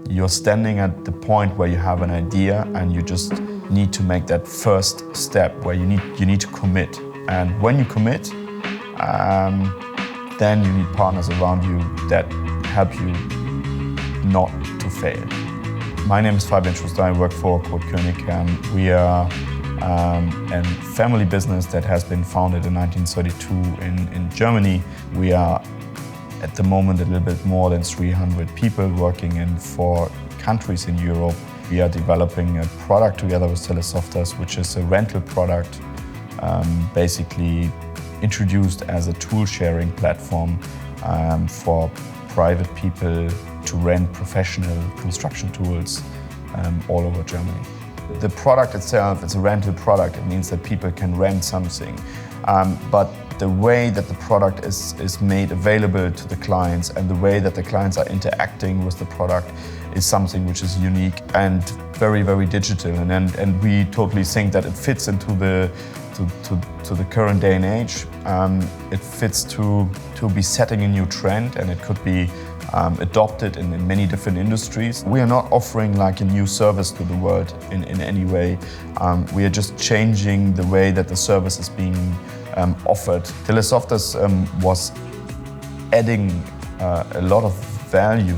You're standing at the point where you have an idea and you just need to make that first step where you need to commit. And when you commit, then you need partners around you that help you not to fail. My name is Fabian Schuster. I work for Kurt König. We are a family business that has been founded in 1932 in Germany. We are at the moment a little bit more than 300 people working in 4 countries in Europe. We are developing a product together with TeleSoftas, which is a rental product, basically introduced as a tool-sharing platform for private people to rent professional construction tools all over Germany. The product itself is a rental product. It means that people can rent something. But the way that the product is made available to the clients and the way that the clients are interacting with the product is something which is unique and very, very digital. And we totally think that it fits into the current day and age. It fits to be setting a new trend, and it could be adopted in many different industries. We are not offering like a new service to the world in any way. We are just changing the way that the service is being offered. TeleSoftas was adding a lot of value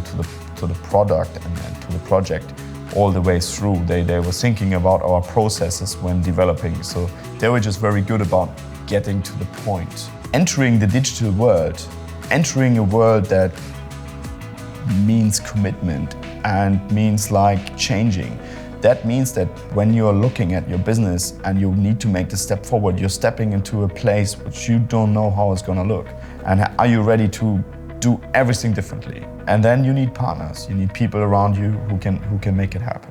to the product and to the project all the way through. They were thinking about our processes when developing, so they were just very good about getting to the point. Entering the digital world, entering a world that means commitment and means like changing. That means that when you're looking at your business and you need to make the step forward, you're stepping into a place which you don't know how it's gonna look. And are you ready to do everything differently? And then you need partners, you need people around you who can make it happen.